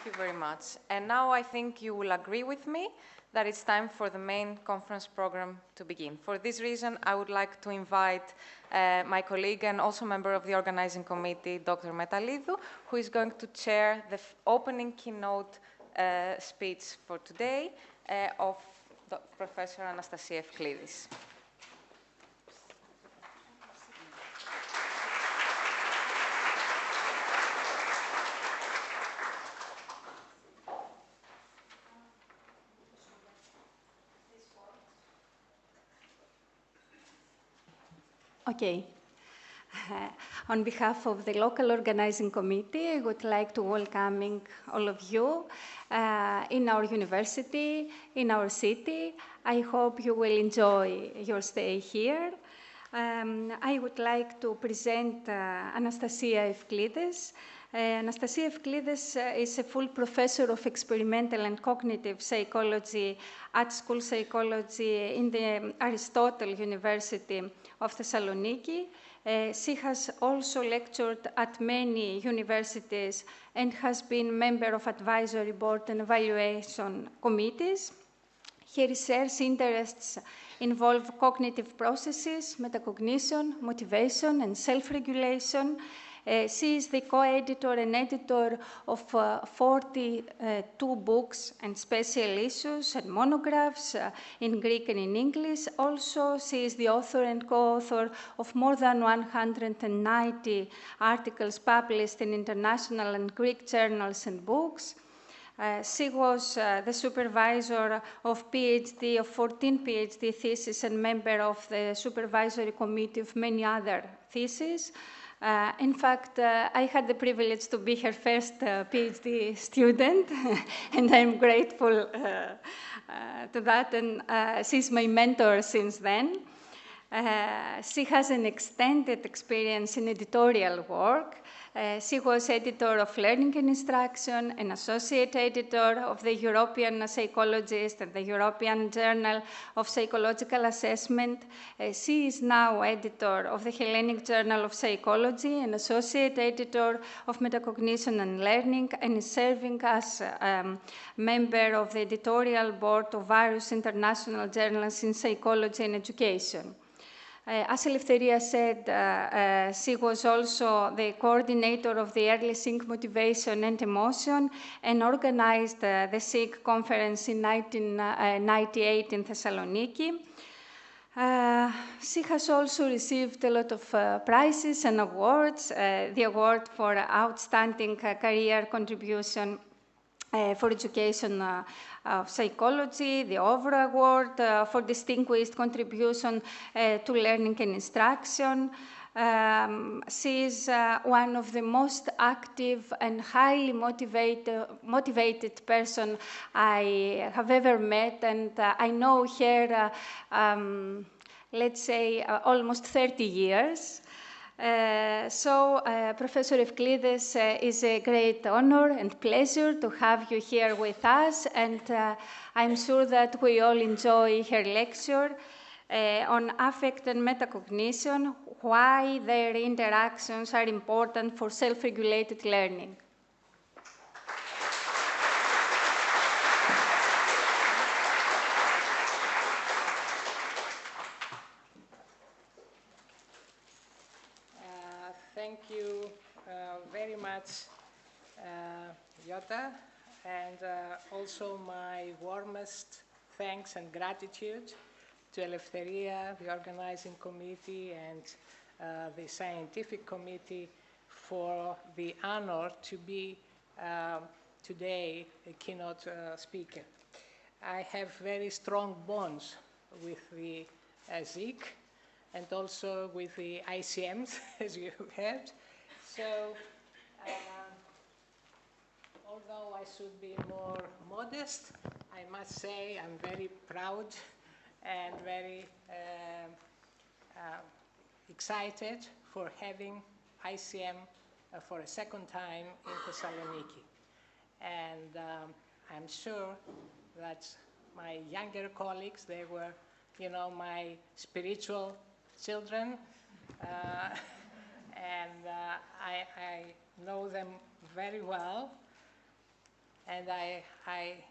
you very much. And now I think you will agree with me that it's time for the main conference program to begin. For this reason, I would like to invite my colleague and also member of the organizing committee, Dr. Metalidou, who is going to chair the opening keynote speech for today of Professor Anastasia Efklides. Okay. On behalf of the local organizing committee, I would like to welcome all of you in our university, in our city. I hope you will enjoy your stay here. I would like to present Anastasia Efklides. Anastasia Efklides is a full professor of experimental and cognitive psychology at School Psychology in the Aristotle University of Thessaloniki. She has also lectured at many universities and has been member of advisory board and evaluation committees. Her research interests involve cognitive processes, metacognition, motivation, and self-regulation. She is the co-editor and editor of 42 books and special issues and monographs in Greek and in English. Also, she is the author and co-author of more than 190 articles published in international and Greek journals and books. She was the supervisor of 14 PhD theses and member of the supervisory committee of many other theses. In fact, I had the privilege to be her first PhD student, and I'm grateful to that, and she's my mentor since then. She has an extended experience in editorial work. She was editor of Learning and Instruction, an associate editor of the European Psychologist and the European Journal of Psychological Assessment. She is now editor of the Hellenic Journal of Psychology, an associate editor of Metacognition and Learning, and is serving as member of the editorial board of various international journals in psychology and education. As Eleftheria said, she was also the coordinator of the early SYNC motivation and emotion and organized the SYNC conference in 1998 in Thessaloniki. She has also received a lot of prizes and awards, the award for outstanding career contribution for education of psychology, the Ovro Award for distinguished contribution to learning and instruction. She is one of the most active and highly motivated person I have ever met, and I know her, let's say, almost 30 years. Professor Efklides, is a great honor and pleasure to have you here with us, and I'm sure that we all enjoy her lecture on affect and metacognition, why their interactions are important for self-regulated learning. Thank you very much, Jota, and also my warmest thanks and gratitude to Eleftheria, the organizing committee, and the scientific committee for the honor to be today a keynote speaker. I have very strong bonds with the ZIC, and also with the ICMs, as you heard. So, although I should be more modest, I must say I'm very proud and very excited for having ICM for a second time in Thessaloniki. And I'm sure that my younger colleagues, they were, my spiritual children, and I know them very well. and I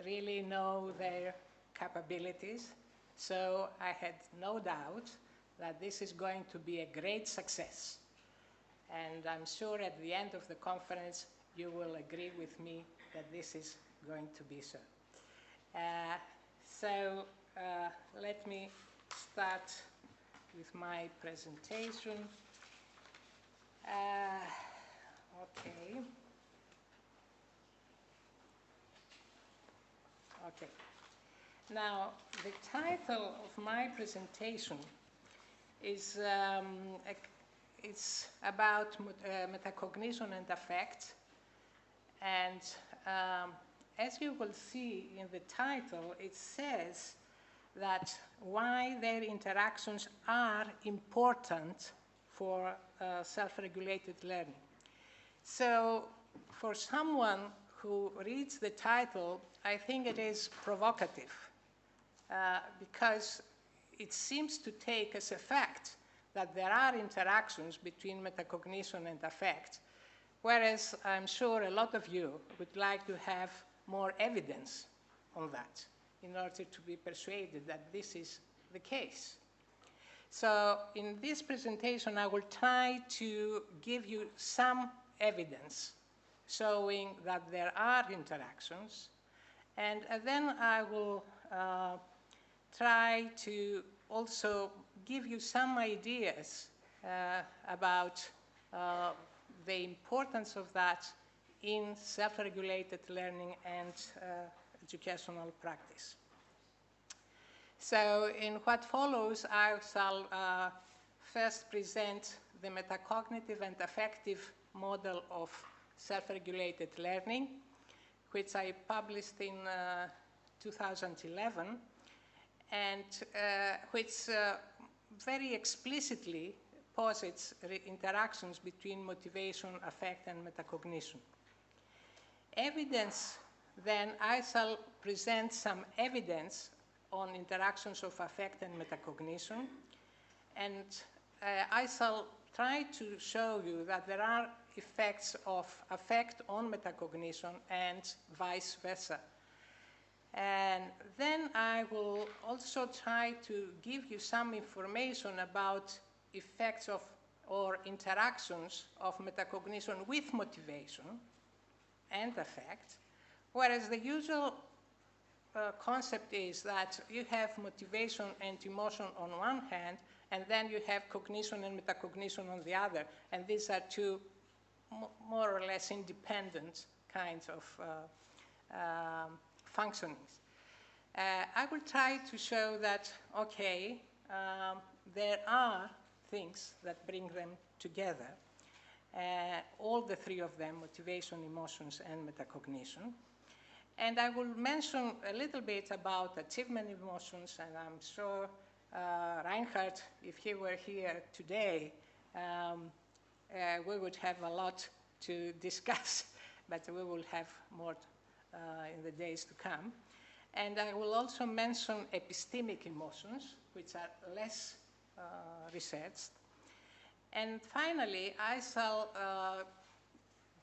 really know their capabilities. So I had no doubt that this is going to be a great success. And I'm sure at the end of the conference, you will agree with me that this is going to be so. Let me start with my presentation. Okay. Now, the title of my presentation is it's about metacognition and affect. And as you will see in the title, it says that why their interactions are important for self-regulated learning. So for someone who reads the title, I think it is provocative because it seems to take as a fact that there are interactions between metacognition and affect, whereas I'm sure a lot of you would like to have more evidence on that in order to be persuaded that this is the case. So in this presentation, I will try to give you some evidence showing that there are interactions, and then I will try to also give you some ideas about the importance of that in self-regulated learning and educational practice. So in what follows, I shall first present the metacognitive and affective model of self-regulated learning, which I published in 2011, and which very explicitly posits interactions between motivation, affect, and metacognition. Evidence, then, I shall present some evidence on interactions of affect and metacognition, and I shall try to show you that there are effects of affect on metacognition and vice versa. And then I will also try to give you some information about effects of or interactions of metacognition with motivation and affect, whereas the usual concept is that you have motivation and emotion on one hand, and then you have cognition and metacognition on the other, and these are two more or less independent kinds of functionings. I will try to show that, okay, there are things that bring them together, all the three of them, motivation, emotions, and metacognition. And I will mention a little bit about achievement emotions, and I'm sure Reinhard, if he were here today, we would have a lot to discuss, but we will have more in the days to come. And I will also mention epistemic emotions, which are less researched. And finally, I shall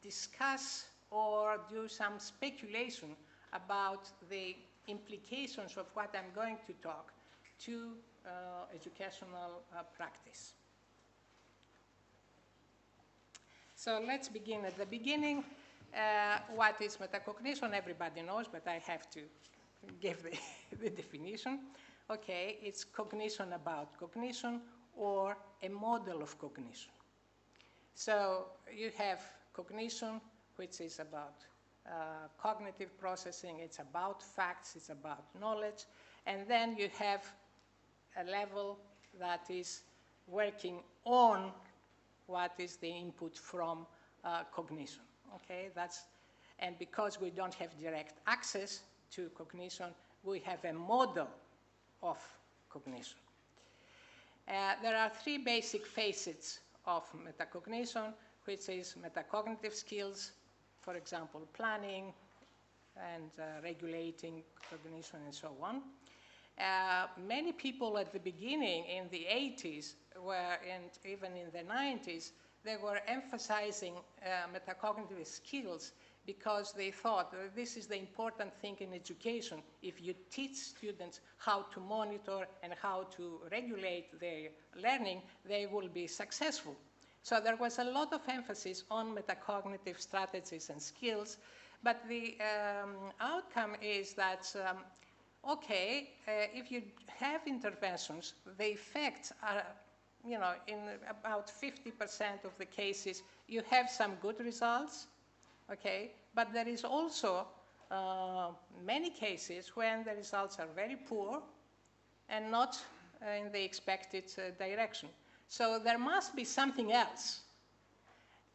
discuss or do some speculation about the implications of what I'm going to talk to educational practice. So let's begin at the beginning. What is metacognition? Everybody knows, but I have to give the definition. Okay, it's cognition about cognition or a model of cognition. So you have cognition, which is about cognitive processing, it's about facts, it's about knowledge, and then you have a level that is working on what is the input from cognition. Okay, and because we don't have direct access to cognition, we have a model of cognition. There are three basic facets of metacognition, which is metacognitive skills, for example, planning and regulating cognition and so on. Many people at the beginning in the 80s and even in the 90s, they were emphasizing metacognitive skills because they thought that this is the important thing in education. If you teach students how to monitor and how to regulate their learning, they will be successful. So there was a lot of emphasis on metacognitive strategies and skills, but the outcome is that, okay, if you have interventions, the effects are, you know, in about 50% of the cases, you have some good results, okay, but there is also many cases when the results are very poor and not in the expected direction. So there must be something else.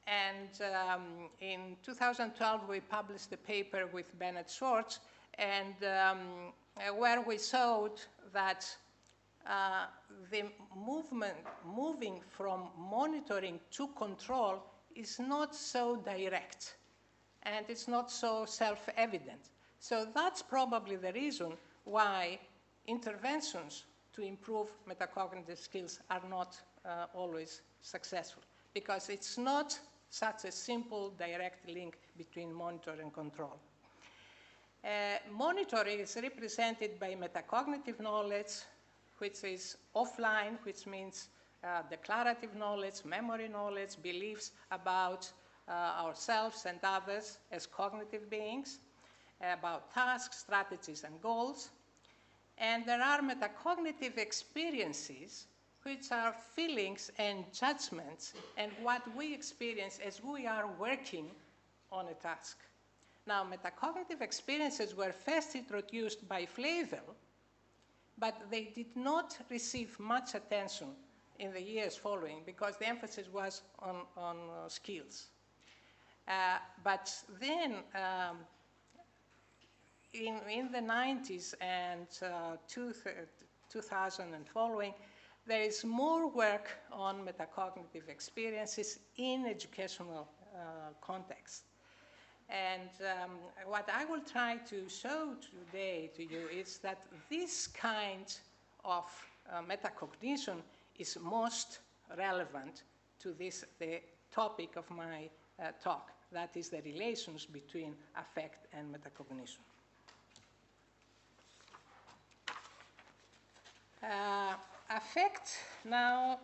And in 2012, we published a paper with Bennett Schwartz, and where we showed that the moving from monitoring to control is not so direct, and it's not so self-evident. So that's probably the reason why interventions to improve metacognitive skills are not always successful, because it's not such a simple direct link between monitor and control. Monitoring is represented by metacognitive knowledge, which is offline, which means declarative knowledge, memory knowledge, beliefs about ourselves and others as cognitive beings, about tasks, strategies, and goals. And there are metacognitive experiences, which are feelings and judgments, and what we experience as we are working on a task. Now, metacognitive experiences were first introduced by Flavel, but they did not receive much attention in the years following because the emphasis was on skills. But then, in the 90s and 2000 and following, there is more work on metacognitive experiences in educational context. And what I will try to show today to you is that this kind of metacognition is most relevant to the topic of my talk, that is the relations between affect and metacognition. Affect now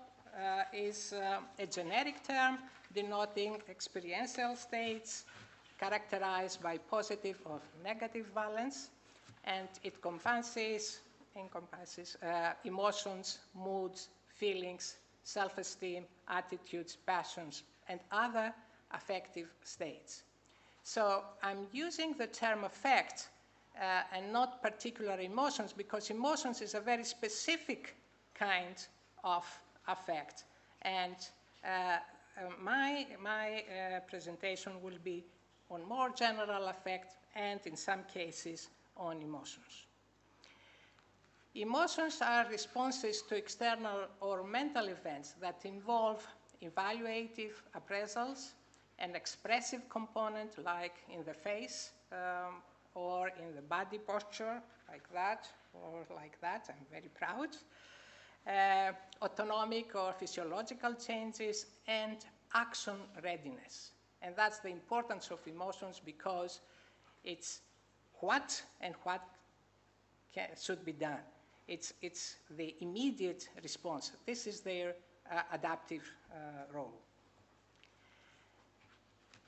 is a generic term denoting experiential states characterized by positive or negative valence, and it encompasses emotions, moods, feelings, self-esteem, attitudes, passions, and other affective states. So I'm using the term affect and not particular emotions, because emotions is a very specific kind of affect. And my presentation will be on more general affect and, in some cases, on emotions. Emotions are responses to external or mental events that involve evaluative appraisals, an expressive component like in the face or in the body posture, like that or like that. I'm very proud. Autonomic or physiological changes, and action readiness. And that's the importance of emotions, because it's what and what should be done. It's the immediate response. This is their adaptive role.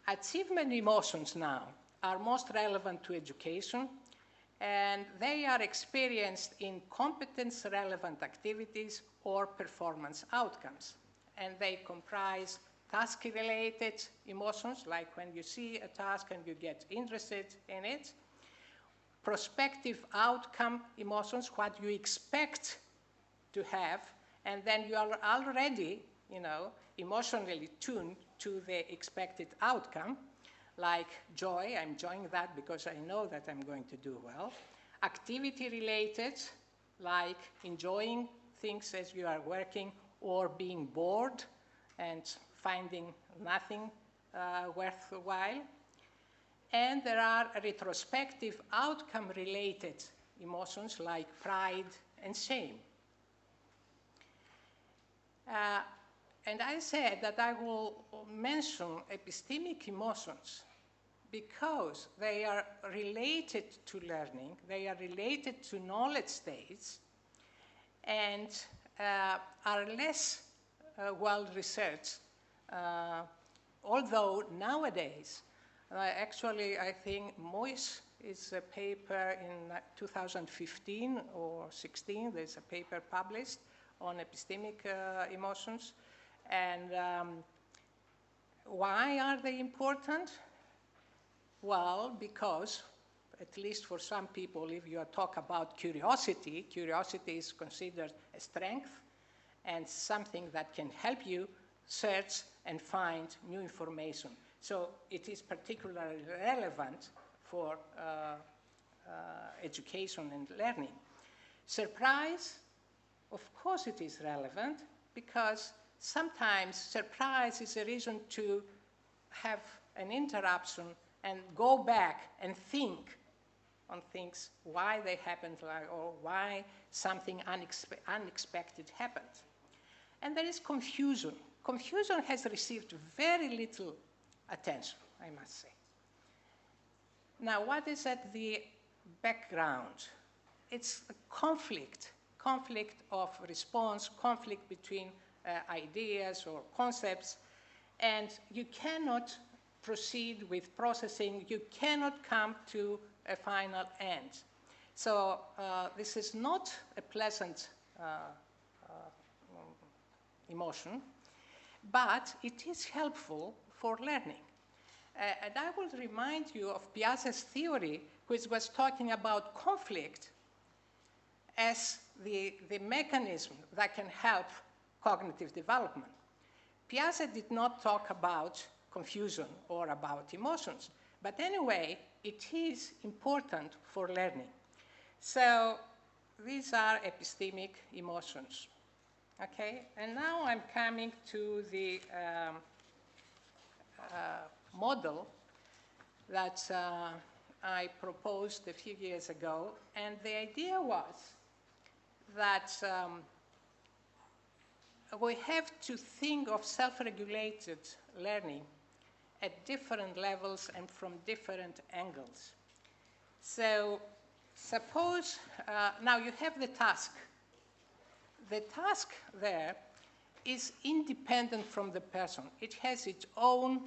Achievement emotions now are most relevant to education, and they are experienced in competence-relevant activities or performance outcomes. And they comprise task-related emotions, like when you see a task and you get interested in it. Prospective outcome emotions, what you expect to have, and then you are already, emotionally tuned to the expected outcome, like joy. I'm enjoying that because I know that I'm going to do well. Activity-related, like enjoying things as you are working, or being bored and finding nothing worthwhile. And there are retrospective outcome-related emotions like pride and shame. And I said that I will mention epistemic emotions because they are related to learning, they are related to knowledge states, and are less well researched. Although nowadays, actually I think Moyes is a paper in 2015 or 16, there's a paper published on epistemic emotions. And why are they important? Well, because, at least for some people, if you talk about curiosity, curiosity is considered a strength and something that can help you search and find new information. So it is particularly relevant for education and learning. Surprise, of course it is relevant, because sometimes surprise is a reason to have an interruption and go back and think on things, why they happened, or why something unexpected happened. And there is confusion. Confusion has received very little attention, I must say. Now, what is at the background? It's a conflict of response, conflict between ideas or concepts, and you cannot proceed with processing, you cannot come to a final end. So this is not a pleasant emotion, but it is helpful for learning. And I will remind you of Piazza's theory, which was talking about conflict as the mechanism that can help cognitive development. Piazza did not talk about confusion or about emotions, but anyway, it is important for learning. So these are epistemic emotions, okay? And now I'm coming to the model that I proposed a few years ago, and the idea was that we have to think of self-regulated learning at different levels and from different angles. So suppose, now you have the task. The task there is independent from the person. It has its own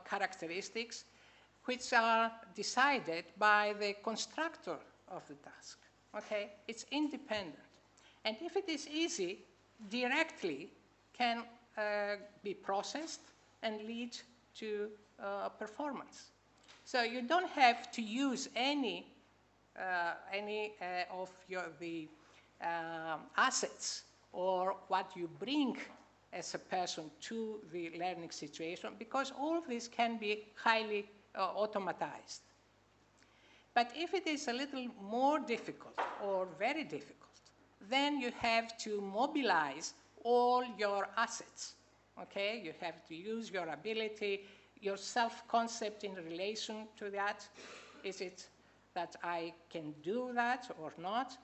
characteristics, which are decided by the constructor of the task, okay? It's independent. And if it is easy, directly can be processed and lead to performance. So you don't have to use any of the assets or what you bring as a person to the learning situation, because all of this can be highly automatized. But if it is a little more difficult or very difficult, then you have to mobilize all your assets, okay? You have to use your ability, your self-concept in relation to that. Is it that I can do that or not?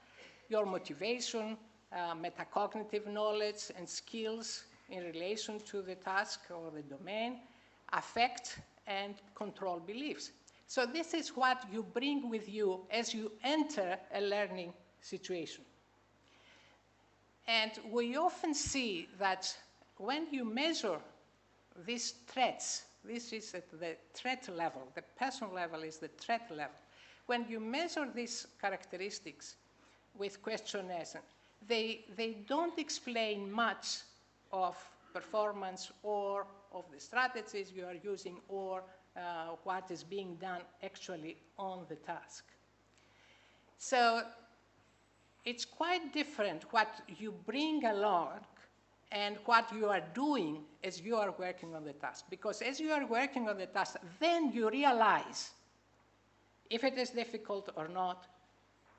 Your motivation, metacognitive knowledge and skills in relation to the task or the domain, affect and control beliefs. So this is what you bring with you as you enter a learning situation. And we often see that when you measure these threats, this is at the threat level, the person level is the threat level. When you measure these characteristics with questionnaires, they don't explain much of performance or of the strategies you are using or what is being done actually on the task. So it's quite different what you bring along and what you are doing as you are working on the task. Because as you are working on the task, then you realize if it is difficult or not,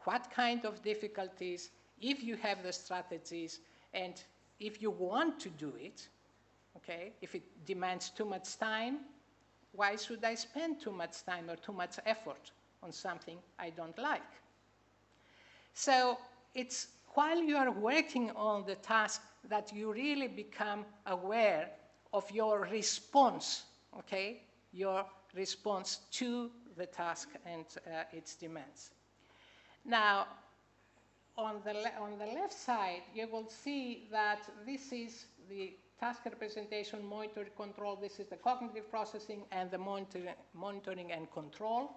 what kind of difficulties, if you have the strategies, and if you want to do it, okay, if it demands too much time, why should I spend too much time or too much effort on something I don't like? So it's while you are working on the task that you really become aware of your response, okay? your response to the task and its demands. Now, on the left side, you will see that this is the task representation, monitor, control. This is the cognitive processing and the monitoring and control.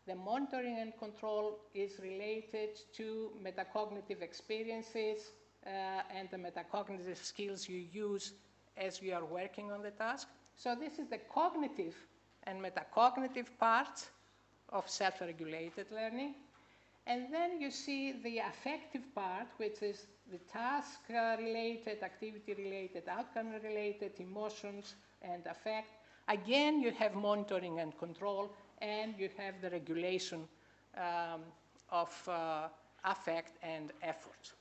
The monitoring and control is related to metacognitive experiences and the metacognitive skills you use as you are working on the task. So this is the cognitive and metacognitive part of self-regulated learning. And then you see the affective part, which is the task-related, activity-related, outcome-related, emotions and affect. Again, you have monitoring and control, and you have the regulation of affect and effort.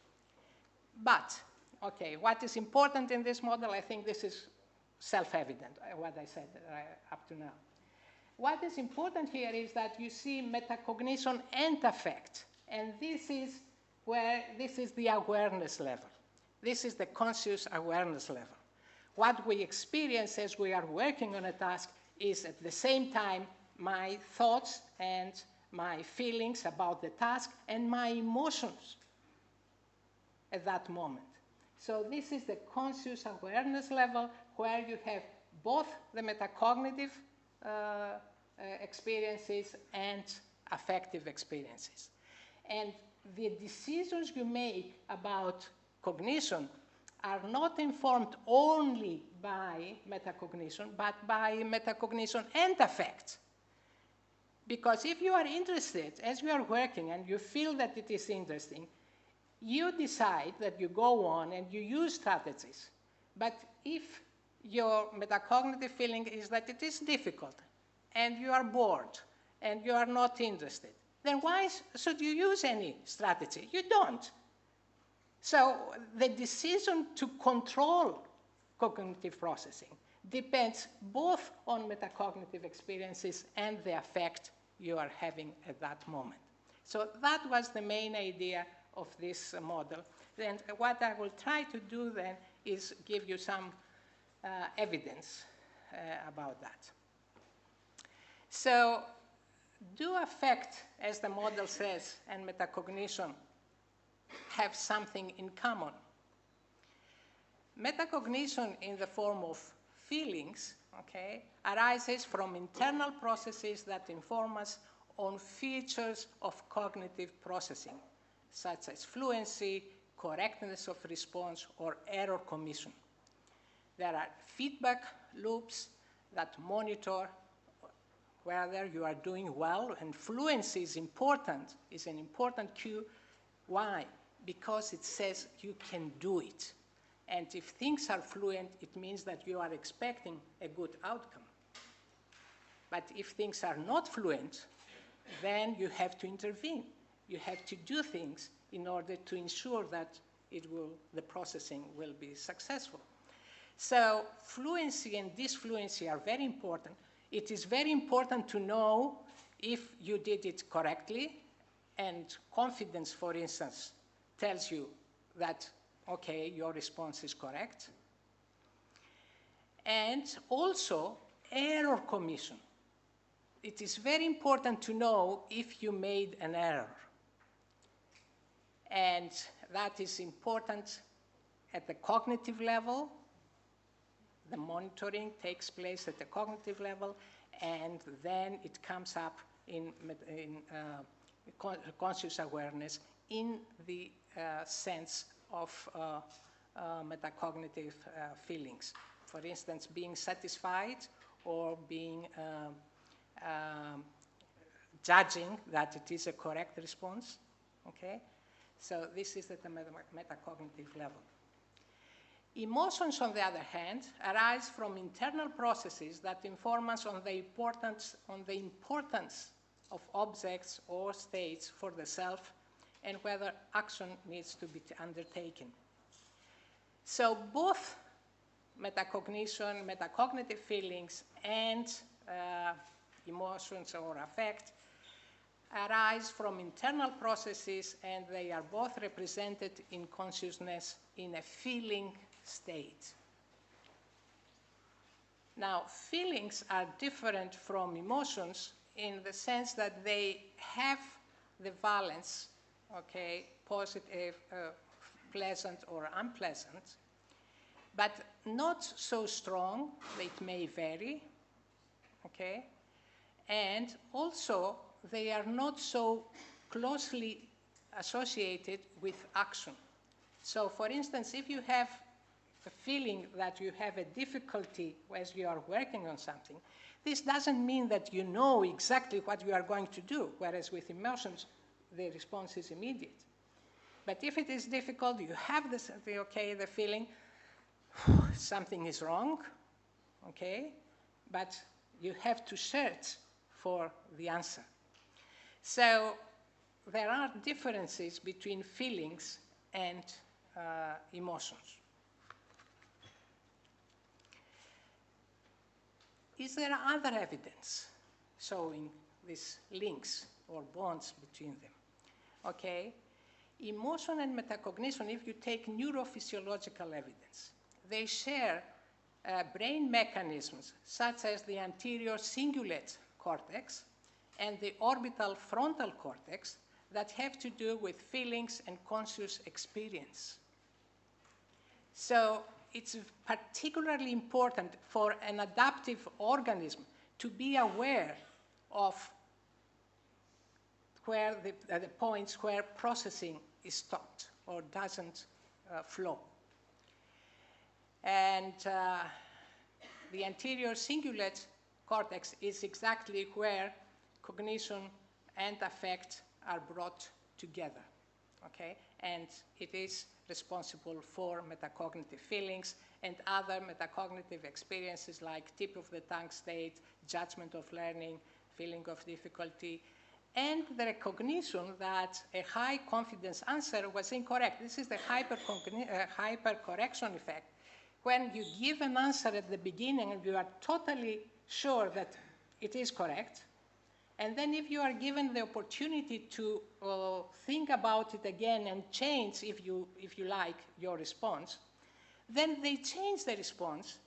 But, okay, what is important in this model, I think this is self-evident, what I said up to now. What is important here is that you see metacognition and affect, and this is the awareness level. This is the conscious awareness level. What we experience as we are working on a task is at the same time my thoughts and my feelings about the task and my emotions at that moment. So this is the conscious awareness level where you have both the metacognitive experiences and affective experiences. And the decisions you make about cognition are not informed only by metacognition, but by metacognition and affect. Because if you are interested, as you are working and you feel that it is interesting, you decide that you go on and you use strategies. But if your metacognitive feeling is that it is difficult, and you are bored, and you are not interested, then why should you use any strategy? You don't. So the decision to control cognitive processing depends both on metacognitive experiences and the affect you are having at that moment. So that was the main idea of this model. And what I will try to do then is give you some evidence about that. So, do affect, as the model says, and metacognition have something in common? Metacognition in the form of feelings, okay, arises from internal processes that inform us on features of cognitive processing, such as fluency, correctness of response, or error commission. There are feedback loops that monitor whether you are doing well, and fluency is important, is an important cue. Why? Because it says you can do it. And if things are fluent, it means that you are expecting a good outcome. But if things are not fluent, then you have to intervene. You have to do things in order to ensure that the processing will be successful. So fluency and disfluency are very important. It is very important to know if you did it correctly, and confidence, for instance, tells you that, okay, your response is correct. And also, error commission. It is very important to know if you made an error. And that is important at the cognitive level. The monitoring takes place at the cognitive level, and then it comes up in conscious awareness in the sense of metacognitive feelings. For instance, being satisfied or being judging that it is a correct response. Okay? So this is at the metacognitive level. Emotions, on the other hand, arise from internal processes that inform us on the importance of objects or states for the self and whether action needs to be undertaken. So both metacognition, metacognitive feelings, and emotions or affect arise from internal processes, and they are both represented in consciousness in a feeling state. Now, feelings are different from emotions in the sense that they have the valence, okay, positive, pleasant or unpleasant, but not so strong. It may vary, okay? And also, they are not so closely associated with action. So, for instance, if you have a feeling that you have a difficulty as you are working on something, this doesn't mean that you know exactly what you are going to do, whereas with emotions, the response is immediate. But if it is difficult, you have the feeling, something is wrong, okay? But you have to search for the answer. So there are differences between feelings and emotions. Is there other evidence showing these links or bonds between them? Okay, emotion and metacognition, if you take neurophysiological evidence, they share brain mechanisms such as the anterior cingulate cortex and the orbital frontal cortex that have to do with feelings and conscious experience. So it's particularly important for an adaptive organism to be aware of where the points where processing is stopped or doesn't flow. And the anterior cingulate cortex is exactly where cognition and affect are brought together, okay? And it is responsible for metacognitive feelings and other metacognitive experiences like tip of the tongue state, judgment of learning, feeling of difficulty, and the recognition that a high confidence answer was incorrect. This is the hypercorrection effect. When you give an answer at the beginning and you are totally sure that it is correct, and then if you are given the opportunity to think about it again and change, if you like, your response, then they change the response,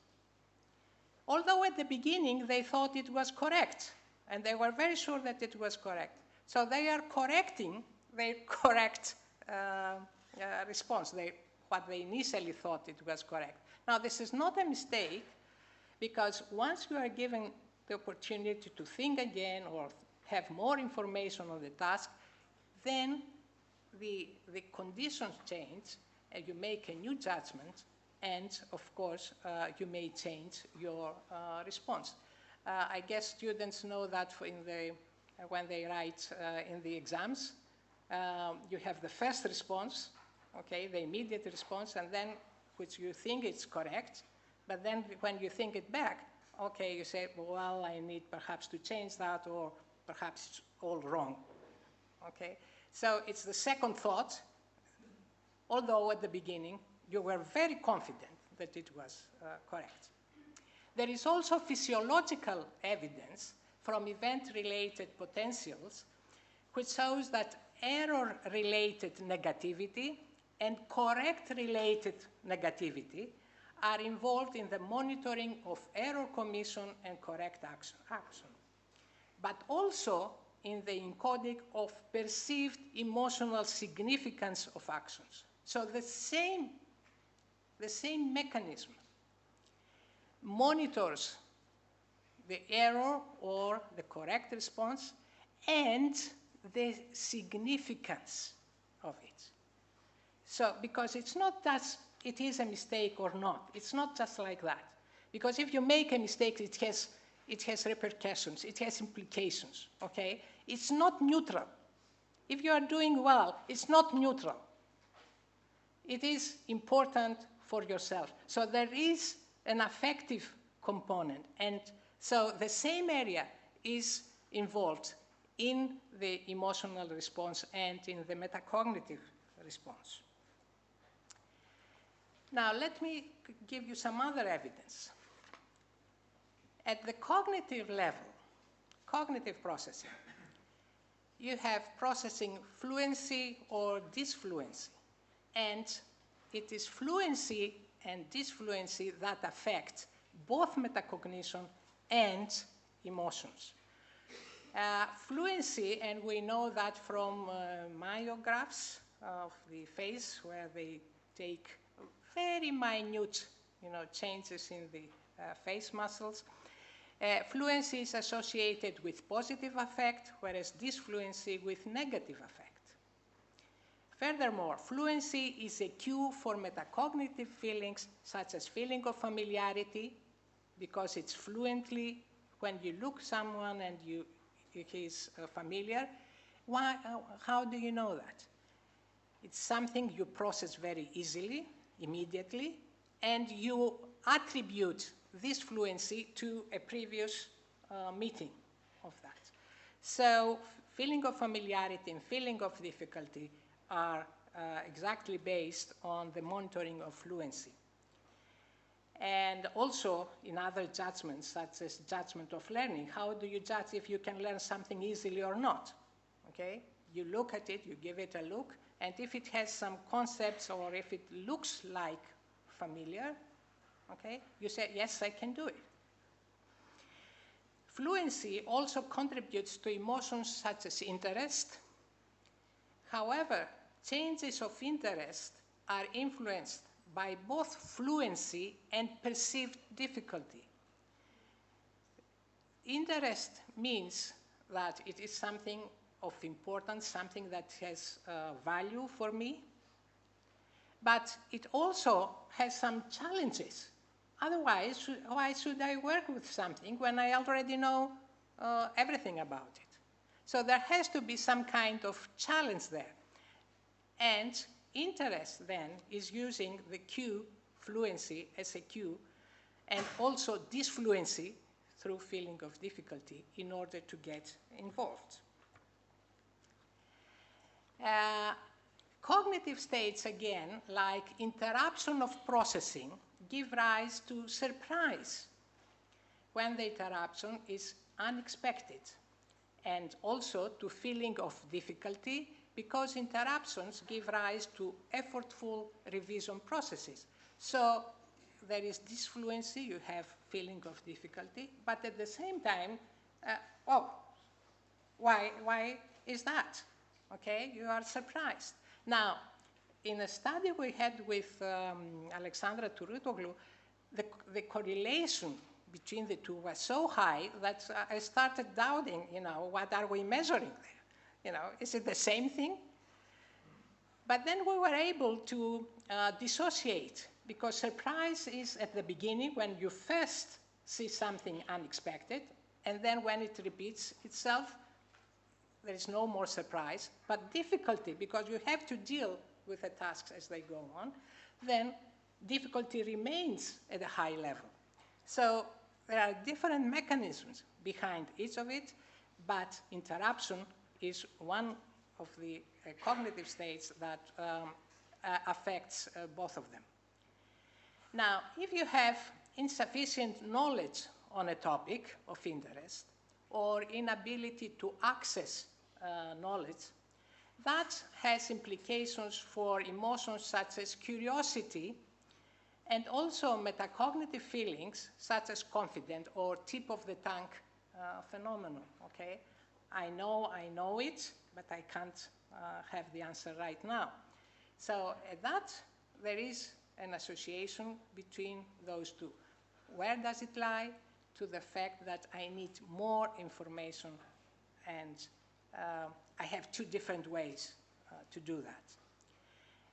although at the beginning they thought it was correct, and they were very sure that it was correct. So they are correcting their correct response, what they initially thought it was correct. Now, this is not a mistake, because once you are given the opportunity to think again or have more information on the task, then the conditions change and you make a new judgment, and of course you may change your response. I guess students know that when they write in the exams, you have the first response, okay, the immediate response, and then which you think is correct, but then when you think it back, okay, you say, well, I need perhaps to change that, or perhaps it's all wrong, okay? So it's the second thought, although at the beginning you were very confident that it was correct. There is also physiological evidence from event-related potentials which shows that error-related negativity and correct-related negativity are involved in the monitoring of error commission and correct action, but also in the encoding of perceived emotional significance of actions. So the same mechanism monitors the error or the correct response and the significance of it. So, because it's not just it is a mistake or not. It's not just like that. Because if you make a mistake, it has repercussions, it has implications, okay? It's not neutral. If you are doing well, it's not neutral. It is important for yourself. So there is an affective component, and so the same area is involved in the emotional response and in the metacognitive response. Now, let me give you some other evidence. At the cognitive level, cognitive processing, you have processing fluency or disfluency. And it is fluency and disfluency that affect both metacognition and emotions. Fluency, and we know that from myographs of the face, where they take very minute changes in the face muscles. Fluency is associated with positive affect, whereas disfluency with negative affect. Furthermore, fluency is a cue for metacognitive feelings, such as feeling of familiarity, because it's fluently, when you look someone and he's familiar. How do you know that? It's something you process very easily, immediately, and you attribute this fluency to a previous meeting of that. So feeling of familiarity and feeling of difficulty are exactly based on the monitoring of fluency. And also in other judgments, such as judgment of learning, how do you judge if you can learn something easily or not? Okay? You look at it, you give it a look, and if it has some concepts or if it looks like familiar, okay, you say, yes, I can do it. Fluency also contributes to emotions such as interest. However, changes of interest are influenced by both fluency and perceived difficulty. Interest means that it is something of importance, something that has value for me, but it also has some challenges. Otherwise, why should I work with something when I already know everything about it? So there has to be some kind of challenge there. And interest then is using the cue, fluency, as a cue, and also disfluency through feeling of difficulty in order to get involved. Cognitive states, again, like interruption of processing, give rise to surprise when the interruption is unexpected, and also to feeling of difficulty, because interruptions give rise to effortful revision processes. So there is disfluency, you have feeling of difficulty, but at the same time, why is that? Okay, you are surprised. Now, in a study we had with Alexandra Turutoglu, the correlation between the two was so high that I started doubting, what are we measuring there? Is it the same thing? But then we were able to dissociate, because surprise is at the beginning when you first see something unexpected, and then when it repeats itself, there is no more surprise, but difficulty, because you have to deal with the tasks as they go on, then difficulty remains at a high level. So there are different mechanisms behind each of it, but interruption is one of the cognitive states that affects both of them. Now, if you have insufficient knowledge on a topic of interest or inability to access knowledge, that has implications for emotions such as curiosity and also metacognitive feelings such as confident or tip of the tongue phenomenon, okay? I know it, but I can't have the answer right now. So at that, there is an association between those two. Where does it lie? To the fact that I need more information, and I have two different ways to do that.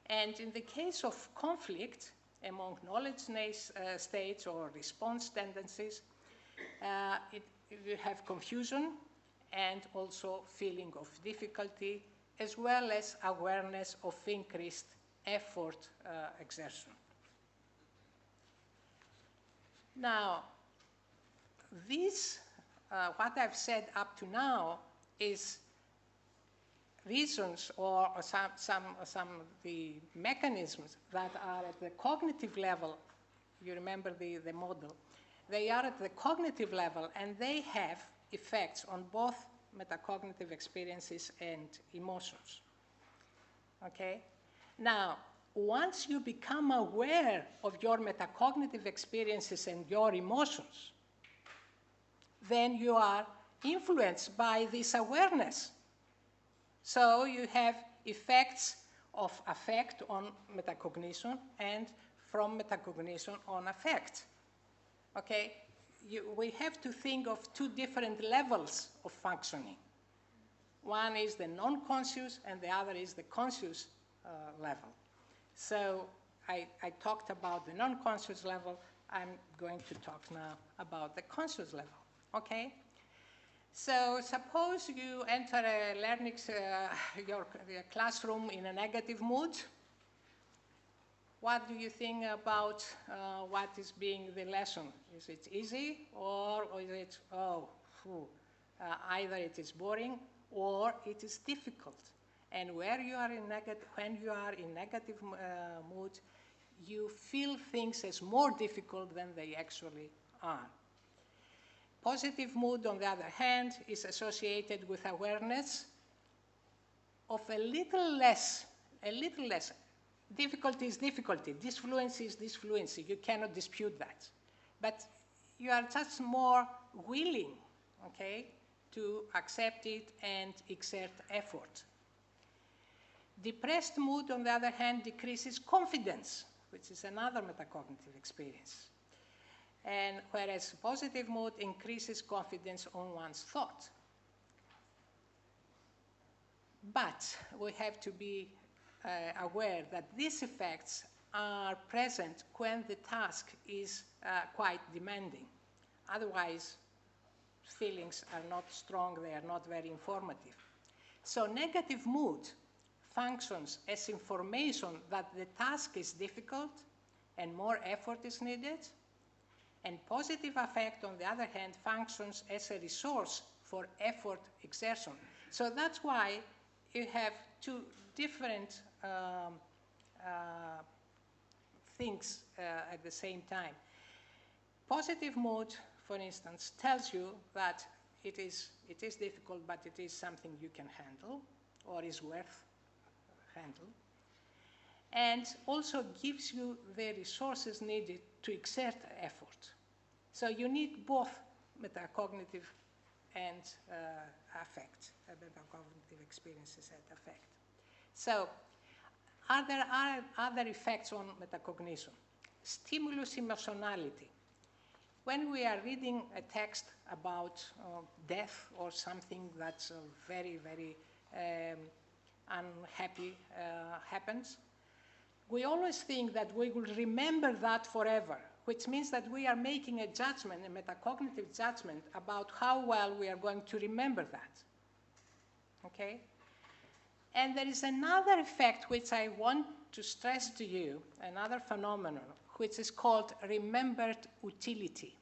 And in the case of conflict among knowledge states or response tendencies, you have confusion and also feeling of difficulty, as well as awareness of increased effort exertion. Now, this, what I've said up to now, is reasons or some of the mechanisms that are at the cognitive level. You remember the model. They are at the cognitive level, and they have effects on both metacognitive experiences and emotions. Okay? Now, once you become aware of your metacognitive experiences and your emotions, then you are influenced by this awareness. So you have effects of affect on metacognition and from metacognition on affect. Okay? We have to think of two different levels of functioning. One is the non-conscious and the other is the conscious level. So I talked about the non-conscious level. I'm going to talk now about the conscious level, okay? So suppose you enter a learning, your classroom in a negative mood. What do you think about what is being the lesson? Is it easy or is it, either it is boring or it is difficult? And when you are in negative mood, you feel things as more difficult than they actually are. Positive mood, on the other hand, is associated with awareness of a little less. Difficulty is difficulty, disfluency is disfluency, you cannot dispute that. But you are just more willing, okay, to accept it and exert effort. Depressed mood, on the other hand, decreases confidence, which is another metacognitive experience. And whereas positive mood increases confidence on one's thought. But we have to be aware that these effects are present when the task is quite demanding. Otherwise, feelings are not strong, they are not very informative. So negative mood functions as information that the task is difficult and more effort is needed. And positive affect, on the other hand, functions as a resource for effort exertion. So that's why you have two different things at the same time. Positive mood, for instance, tells you that it is difficult, but it is something you can handle or is worth handle. And also gives you the resources needed to exert effort. So you need both metacognitive and affect, metacognitive experiences and affect. So are there other effects on metacognition? Stimulus emotionality. When we are reading a text about death or something that's very, very unhappy happens, we always think that we will remember that forever, which means that we are making a judgment, a metacognitive judgment about how well we are going to remember that, okay? And there is another effect which I want to stress to you, another phenomenon, which is called remembered utility.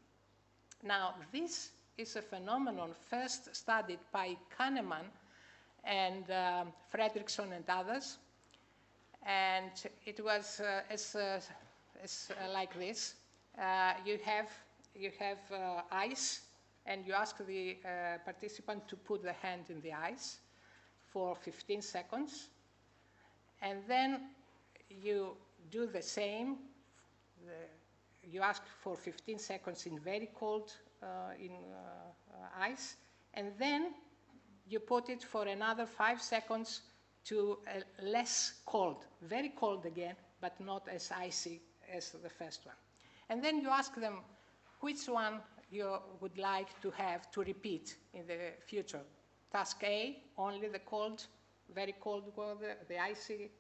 Now, this is a phenomenon first studied by Kahneman and Fredrickson and others. And it was like this. You have ice, and you ask the participant to put the hand in the ice for 15 seconds. And then you do the same. You ask for 15 seconds in very cold ice. And then you put it for another 5 seconds to less cold, very cold again, but not as icy as the first one. And then you ask them which one you would like to have to repeat in the future. Task A, only the cold, very cold water, the icy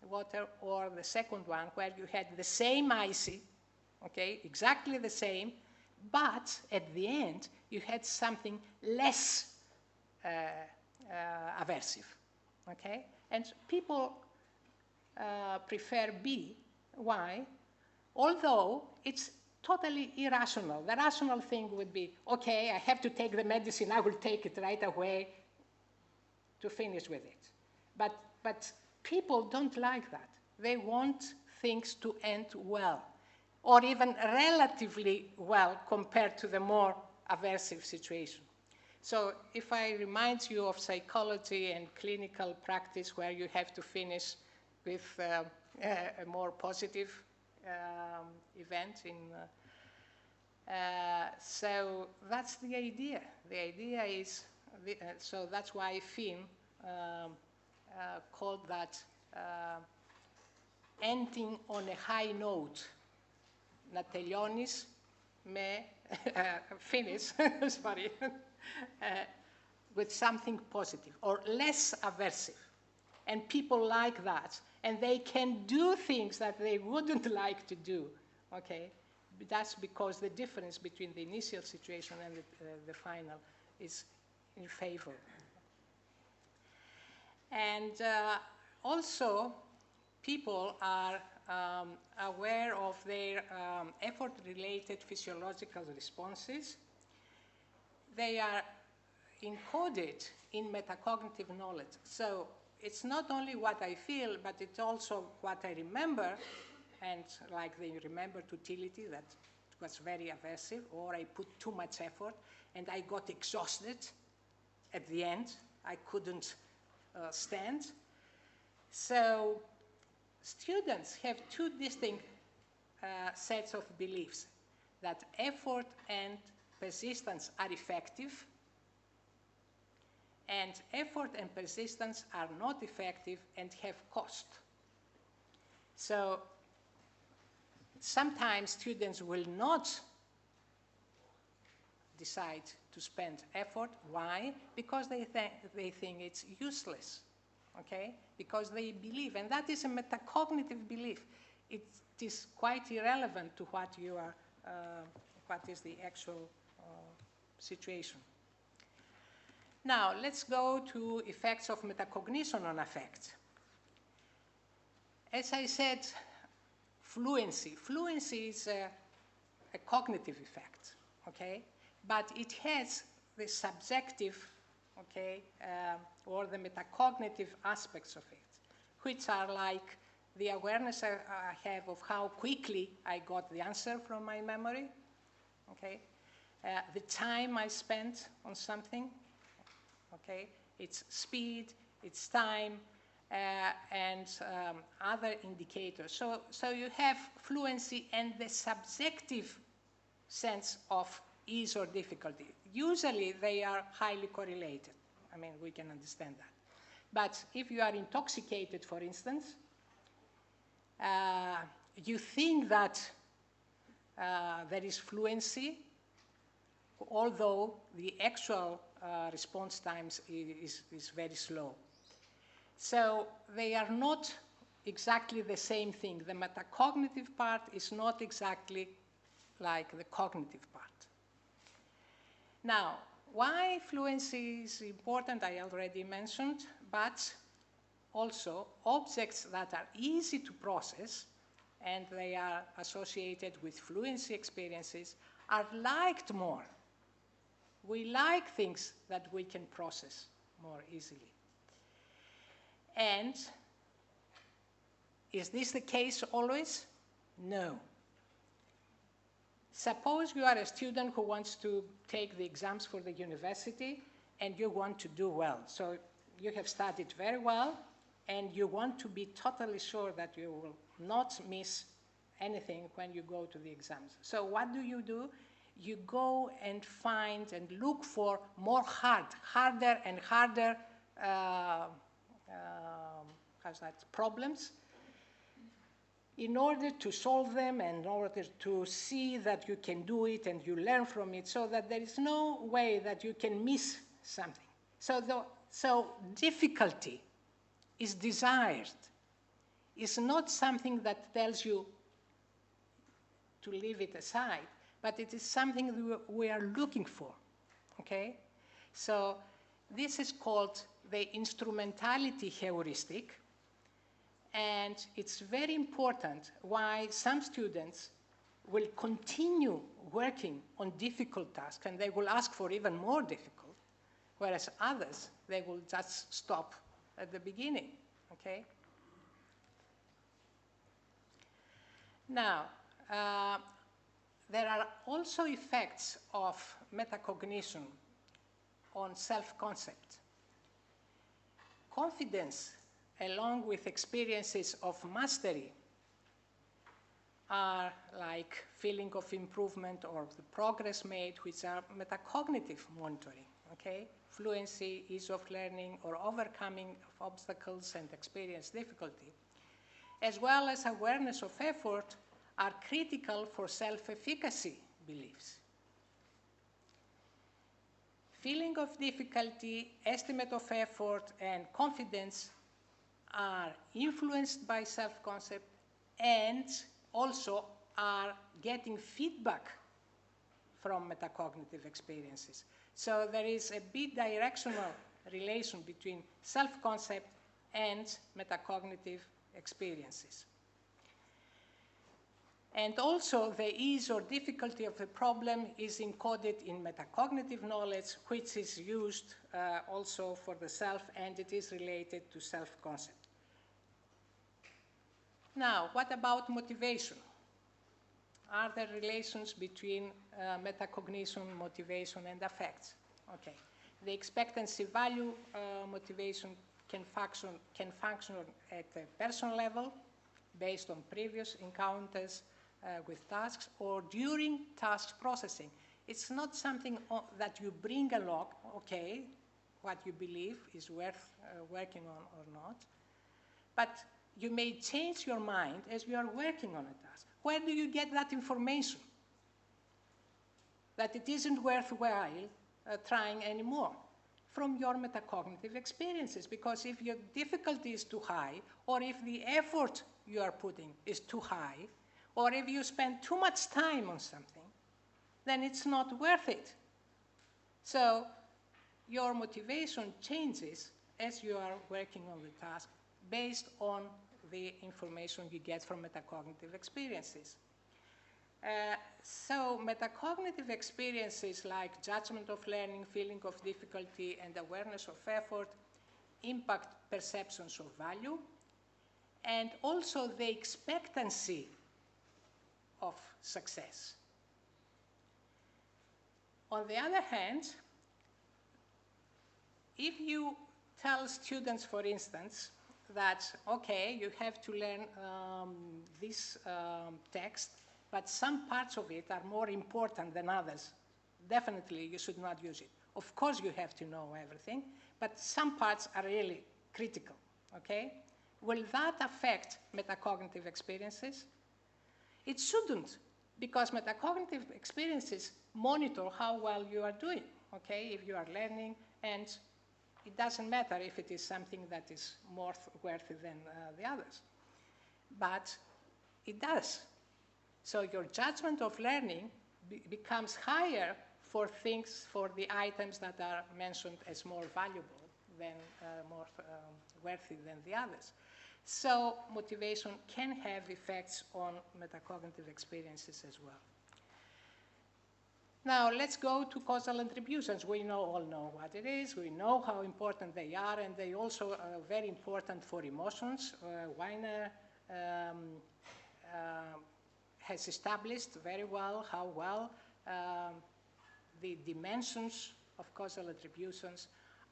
water, or the second one where you had the same icy, okay, exactly the same, but at the end you had something less aversive, okay? And people prefer B. Why? Although it's totally irrational. The rational thing would be, okay, I have to take the medicine, I will take it right away to finish with it. But people don't like that. They want things to end well, or even relatively well compared to the more aversive situation. So if I remind you of psychology and clinical practice where you have to finish with a more positive event. So that's the idea. The idea is, so that's why Finn called that ending on a high note. Να τελειώνεις με, finish, sorry, with something positive or less aversive. And people like that. And they can do things that they wouldn't like to do, okay? That's because the difference between the initial situation and the final is in favor. And also, people are aware of their effort-related physiological responses. They are encoded in metacognitive knowledge. So it's not only what I feel, but it's also what I remember, and like the remembered utility that was very aversive, or I put too much effort and I got exhausted at the end. I couldn't stand. So students have two distinct sets of beliefs, that effort and persistence are effective, and effort and persistence are not effective and have cost. So sometimes students will not decide to spend effort. Why? Because they think it's useless, okay? Because they believe, and that is a metacognitive belief. It is quite irrelevant to what you are, what is the actual situation. Now, let's go to effects of metacognition on affect. As I said, fluency. Fluency is a cognitive effect, okay? But it has the subjective, okay, or the metacognitive aspects of it, which are like the awareness I have of how quickly I got the answer from my memory, okay? The time I spent on something, okay? It's speed, it's time, and other indicators. So you have fluency and the subjective sense of ease or difficulty. Usually they are highly correlated. I mean, we can understand that. But if you are intoxicated, for instance, you think that there is fluency, although the actual response times is very slow. So they are not exactly the same thing. The metacognitive part is not exactly like the cognitive part. Now, why fluency is important, I already mentioned, but also objects that are easy to process and they are associated with fluency experiences are liked more. We like things that we can process more easily. And is this the case always? No. Suppose you are a student who wants to take the exams for the university and you want to do well. So you have studied very well and you want to be totally sure that you will not miss anything when you go to the exams. So what do? You go and find and look for more harder and harder problems in order to solve them and in order to see that you can do it and you learn from it, so that there is no way that you can miss something. So difficulty is desired. It's not something that tells you to leave it aside, but it is something we are looking for, okay? So this is called the instrumentality heuristic, and it's very important why some students will continue working on difficult tasks and they will ask for even more difficult, whereas others, they will just stop at the beginning, okay? Now, there are also effects of metacognition on self-concept. Confidence along with experiences of mastery, are like feeling of improvement or the progress made, which are metacognitive monitoring, okay? Fluency, ease of learning, or overcoming of obstacles and experience difficulty, as well as awareness of effort, are critical for self-efficacy beliefs. Feeling of difficulty, estimate of effort, and confidence are influenced by self-concept and also are getting feedback from metacognitive experiences. So there is a bidirectional relation between self-concept and metacognitive experiences. And also the ease or difficulty of the problem is encoded in metacognitive knowledge, which is used also for the self, and it is related to self-concept. Now, what about motivation? Are there relations between metacognition, motivation, and affects? Okay. The expectancy value motivation can function at a personal level based on previous encounters with tasks or during task processing. It's not something that you bring along, okay, what you believe is worth working on or not, but you may change your mind as you are working on a task. Where do you get that information? That it isn't worthwhile trying anymore? From your metacognitive experiences, because if your difficulty is too high, or if the effort you are putting is too high, or if you spend too much time on something, then it's not worth it. So your motivation changes as you are working on the task based on the information you get from metacognitive experiences. So metacognitive experiences like judgment of learning, feeling of difficulty, and awareness of effort impact perceptions of value, and also the expectancy of success. On the other hand, if you tell students, for instance, that, okay, you have to learn this text, but some parts of it are more important than others, definitely you should not use it. Of course you have to know everything, but some parts are really critical, okay? Will that affect metacognitive experiences? It shouldn't, because metacognitive experiences monitor how well you are doing, okay, if you are learning, and it doesn't matter if it is something that is more worthy than the others. But it does. So your judgment of learning becomes higher for things, for the items that are mentioned as more valuable than, more worthy than the others. So motivation can have effects on metacognitive experiences as well. Now let's go to causal attributions. We all know what it is, we know how important they are, and they also are very important for emotions. Weiner has established very well how well the dimensions of causal attributions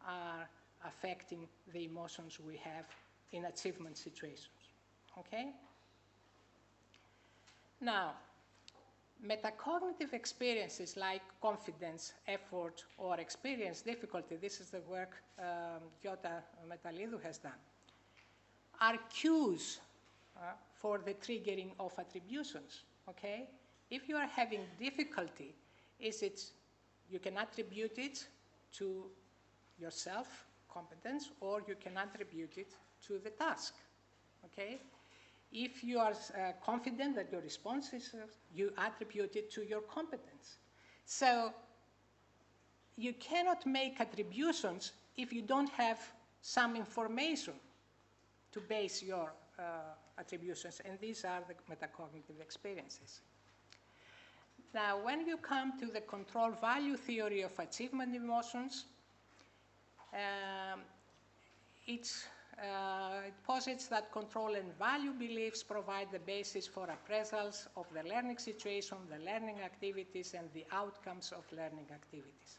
are affecting the emotions we have in achievement situations, okay? Now, metacognitive experiences like confidence, effort, or experience difficulty, this is the work Giota Metalidou has done, are cues for the triggering of attributions, okay? If you are having difficulty, you can attribute it to yourself, competence, or you can attribute it to the task, okay? If you are confident that your response is, you attribute it to your competence. So you cannot make attributions if you don't have some information to base your attributions, and these are the metacognitive experiences. Now, when you come to the control value theory of achievement emotions, it posits that control and value beliefs provide the basis for appraisals of the learning situation, the learning activities, and the outcomes of learning activities.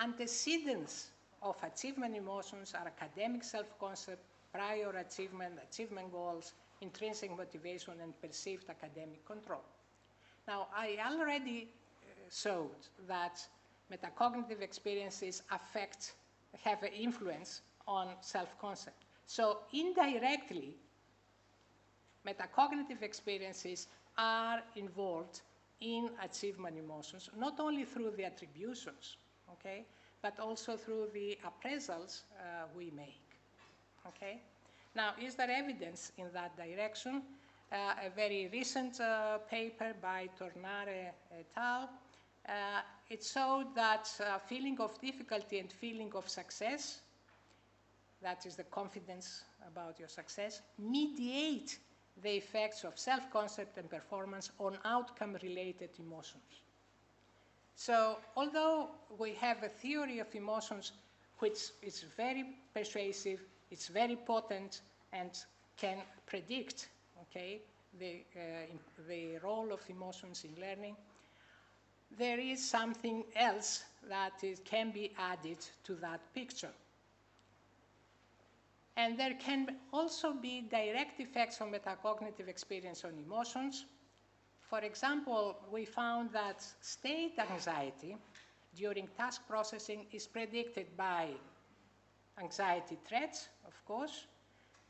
Antecedents of achievement emotions are academic self-concept, prior achievement, achievement goals, intrinsic motivation, and perceived academic control. Now, I already showed that metacognitive experiences have an influence on self-concept. So indirectly, metacognitive experiences are involved in achievement emotions, not only through the attributions, okay, but also through the appraisals we make, okay? Now, is there evidence in that direction? A very recent paper by Tornare et al. It showed that feeling of difficulty and feeling of success, that is the confidence about your success, mediate the effects of self-concept and performance on outcome-related emotions. So, although we have a theory of emotions which is very persuasive, it's very potent, and can predict, okay, the role of emotions in learning, there is something else that can be added to that picture. And there can also be direct effects on metacognitive experience on emotions. For example, we found that state anxiety during task processing is predicted by anxiety threats, of course,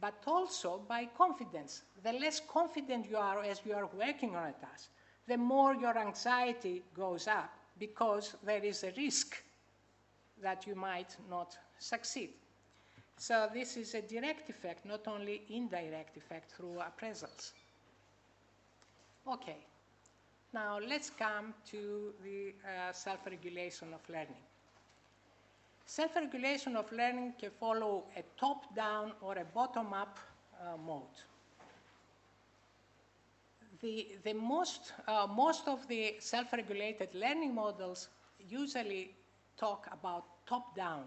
but also by confidence. The less confident you are as you are working on a task, the more your anxiety goes up because there is a risk that you might not succeed. So this is a direct effect, not only indirect effect through appraisals. Okay, now let's come to the self-regulation of learning. Self-regulation of learning can follow a top-down or a bottom-up mode. Most of the self-regulated learning models usually talk about top-down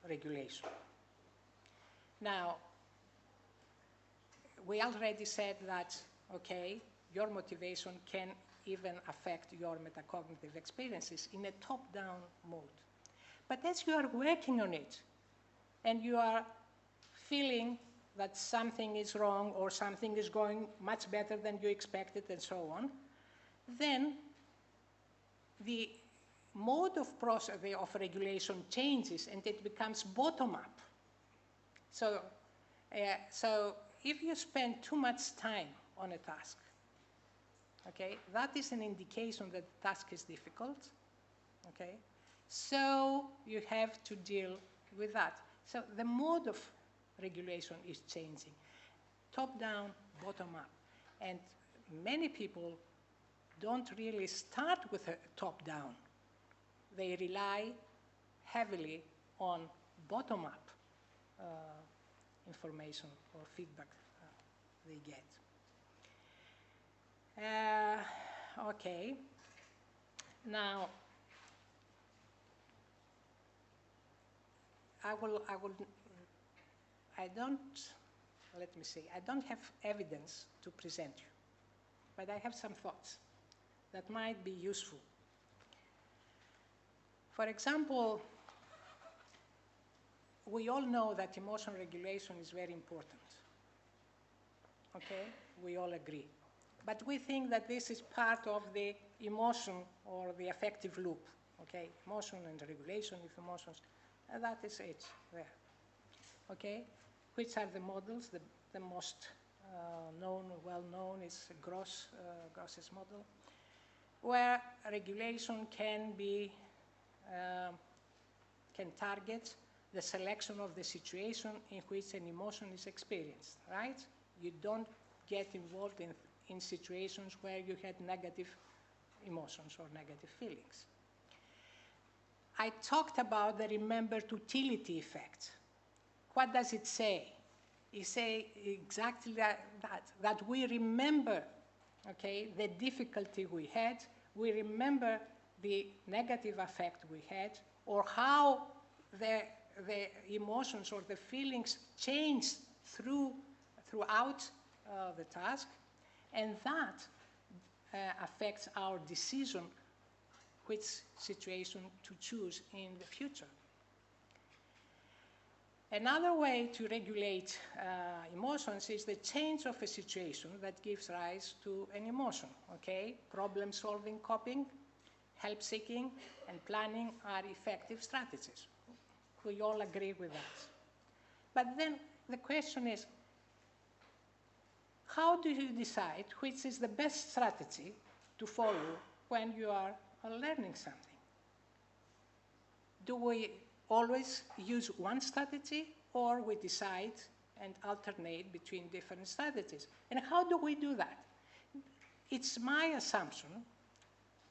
regulation. Now, we already said that, okay, your motivation can even affect your metacognitive experiences in a top-down mode. But as you are working on it, and you are feeling that something is wrong or something is going much better than you expected and so on, then the mode of regulation changes and it becomes bottom-up. So if you spend too much time on a task, okay, that is an indication that the task is difficult, okay? So you have to deal with that. So the mode of regulation is changing, top-down, bottom-up. And many people don't really start with a top-down. They rely heavily on bottom-up information or feedback they get. Okay. Now, I don't have evidence to present you, but I have some thoughts that might be useful. For example, we all know that emotion regulation is very important, okay? We all agree. But we think that this is part of the emotion or the affective loop, okay? Emotion and regulation of emotions, that is it there, okay? Which are the models? The most well-known is Gross's model, where regulation can target the selection of the situation in which an emotion is experienced, right? You don't get involved in situations where you had negative emotions or negative feelings. I talked about the remembered utility effect. What does it say? It says exactly that we remember, okay, the difficulty we had, we remember the negative effect we had, or how the emotions or the feelings changed throughout the task, and that affects our decision which situation to choose in the future. Another way to regulate emotions is the change of a situation that gives rise to an emotion, okay? Problem-solving, coping, help-seeking, and planning are effective strategies. We all agree with that. But then the question is, how do you decide which is the best strategy to follow when you are learning something? Do we always use one strategy, or we decide and alternate between different strategies? And how do we do that? It's my assumption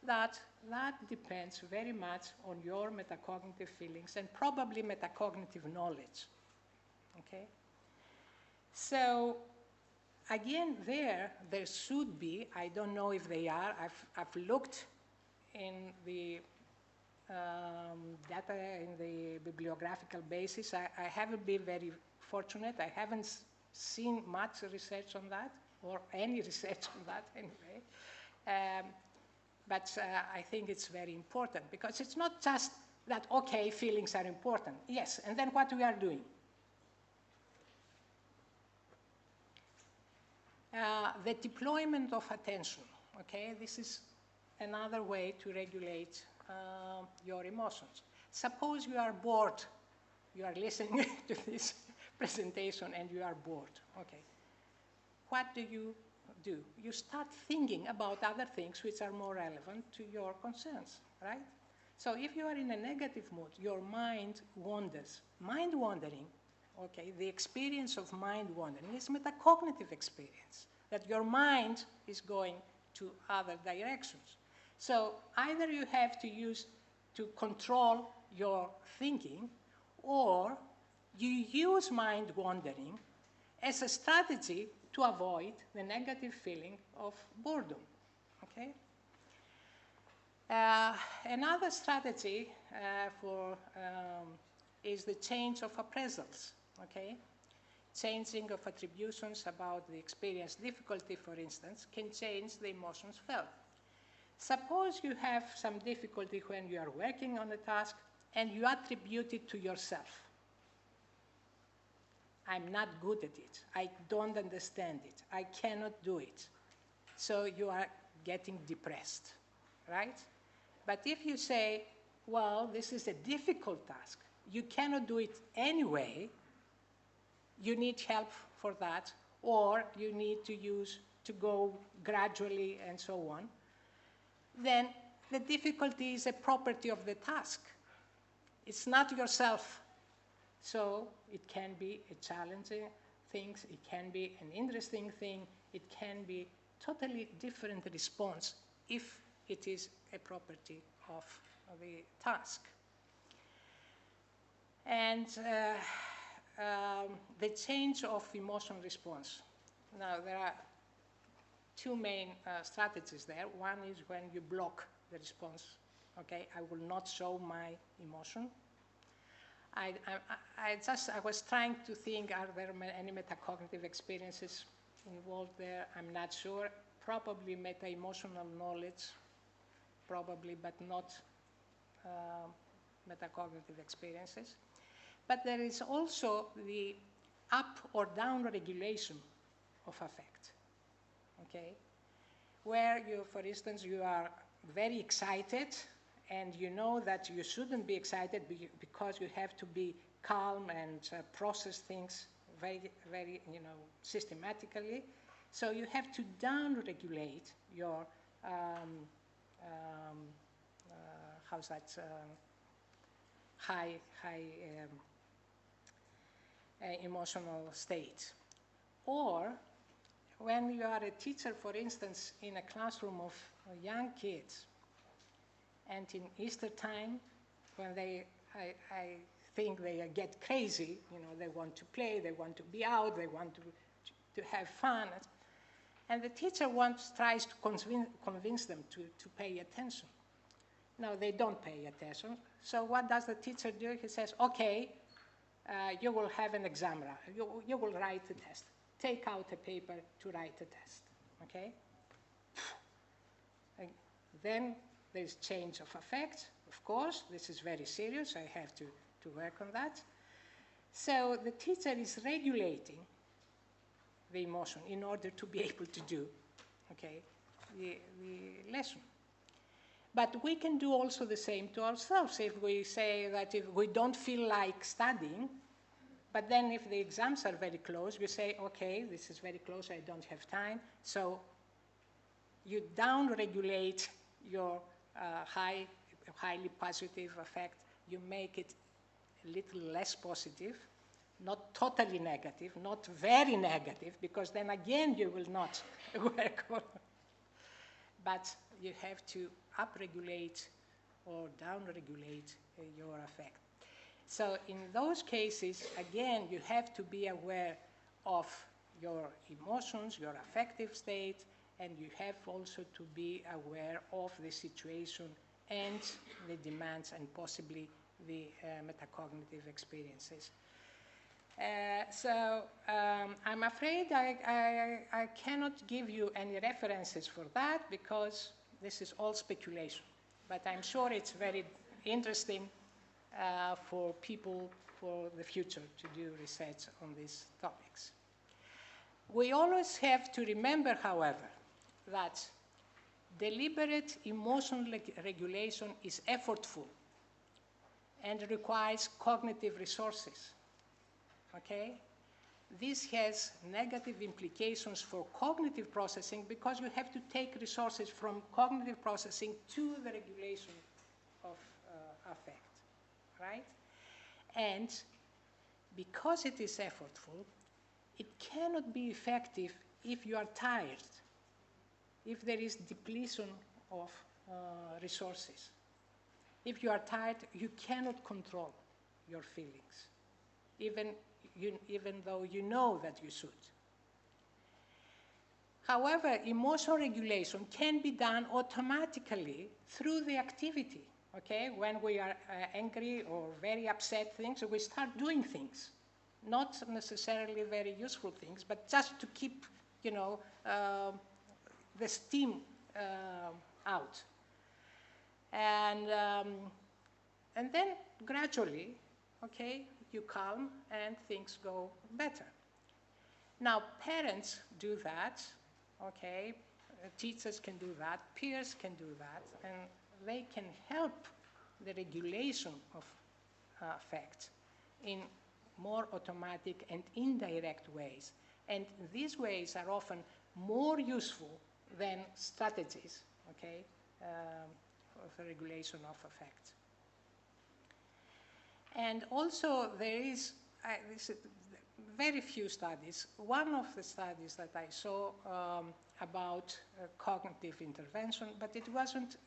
that that depends very much on your metacognitive feelings and probably metacognitive knowledge, okay? So again, there should be, I don't know if they are, I've looked in the data, in the bibliographical basis. I haven't been very fortunate. I haven't seen much research on that, or any research on that anyway. But I think it's very important, because it's not just that, okay, feelings are important. Yes, and then what we are doing. The deployment of attention, okay? This is another way to regulate your emotions. Suppose you are bored. You are listening to this presentation and you are bored, okay? What do? You start thinking about other things which are more relevant to your concerns, right? So if you are in a negative mood, your mind wanders. Mind wandering, okay, the experience of mind wandering is metacognitive experience, that your mind is going to other directions. So either you have to use to control your thinking, or you use mind wandering as a strategy to avoid the negative feeling of boredom, okay? Another strategy is the change of appraisals, okay? Changing of attributions about the experienced difficulty, for instance, can change the emotions felt. Suppose you have some difficulty when you are working on a task and you attribute it to yourself. I'm not good at it. I don't understand it. I cannot do it. So you are getting depressed, right? But if you say, well, this is a difficult task, you cannot do it anyway, you need help for that, or you need to go gradually and so on, then the difficulty is a property of the task. It's not yourself. So it can be a challenging thing, it can be an interesting thing, it can be totally different response if it is a property of the task. And the change of emotion response. Now, there are two main strategies there. One is when you block the response, okay? I will not show my emotion. I was trying to think, are there any metacognitive experiences involved there? I'm not sure. Probably meta-emotional knowledge, probably, but not metacognitive experiences. But there is also the up or down regulation of affect, okay? Where you, for instance, you are very excited, and you know that you shouldn't be excited because you have to be calm and process things very, very, systematically. So you have to down-regulate your, high emotional state. Or when you are a teacher, for instance, in a classroom of young kids, and in Easter time, when I think they get crazy, they want to play, they want to be out, they want to have fun. And the teacher tries to convince them to pay attention. No, they don't pay attention. So what does the teacher do? He says, okay, you will have an exam. You will write a test. Take out a paper to write a test, okay? And then there's change of affect, of course. This is very serious. I have to work on that. So the teacher is regulating the emotion in order to be able to do, okay, the lesson. But we can do also the same to ourselves. If we say that if we don't feel like studying, but then if the exams are very close, you say, okay, this is very close, I don't have time. So you down-regulate your highly positive affect. You make it a little less positive, not totally negative, not very negative, because then again you will not work on. But you have to upregulate or downregulate your affect. So in those cases, again, you have to be aware of your emotions, your affective state, and you have also to be aware of the situation and the demands and possibly the metacognitive experiences. I'm afraid I cannot give you any references for that because this is all speculation. But I'm sure it's very interesting for people for the future to do research on these topics. We always have to remember, however, that deliberate emotional regulation is effortful and requires cognitive resources. Okay? This has negative implications for cognitive processing because you have to take resources from cognitive processing to the regulation of affect, right? And because it is effortful, it cannot be effective if you are tired, if there is depletion of resources. If you are tired, you cannot control your feelings, even though you know that you should. However, emotional regulation can be done automatically through the activity, okay? When we are angry or very upset things, we start doing things. Not necessarily very useful things, but just to keep, you know, the steam out. And then gradually, okay, you calm and things go better. Now, parents do that, okay, teachers can do that, peers can do that, and they can help the regulation of affect in more automatic and indirect ways. And these ways are often more useful than strategies, okay, for the regulation of affect. And also there is very few studies. One of the studies that I saw about cognitive intervention, but it wasn't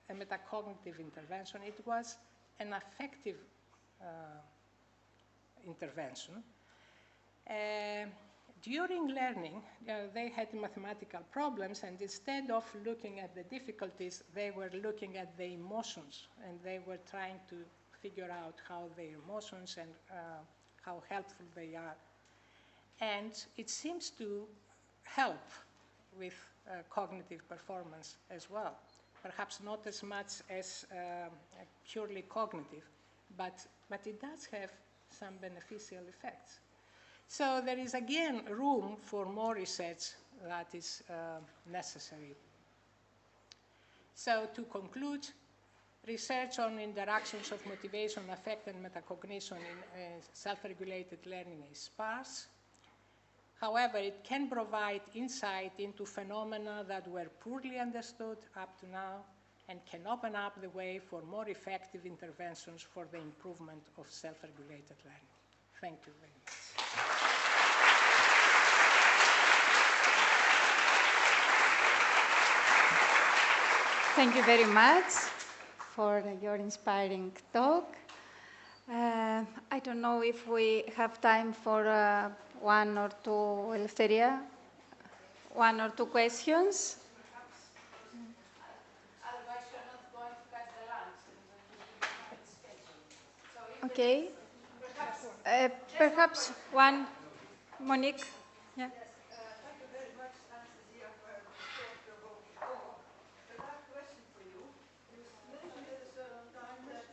a metacognitive intervention, it was an affective intervention. During learning, they had mathematical problems, and instead of looking at the difficulties, they were looking at the emotions, and they were trying to figure out how their emotions and how helpful they are. And it seems to help with cognitive performance as well. Perhaps not as much as purely cognitive, but it does have some beneficial effects. So there is again room for more research that is necessary. So to conclude, research on interactions of motivation, affect, and metacognition in self-regulated learning is sparse. However, it can provide insight into phenomena that were poorly understood up to now and can open up the way for more effective interventions for the improvement of self-regulated learning. Thank you very much. Thank you very much for your inspiring talk. I don't know if we have time for one or two, Eleftheria, one or two questions. Otherwise, you're not going to catch the lunch. Okay. Perhaps one, Monique. Yeah. Thank you very much, Anastasia, for the talk about before. But I have a question for you. You mentioned at a certain time that,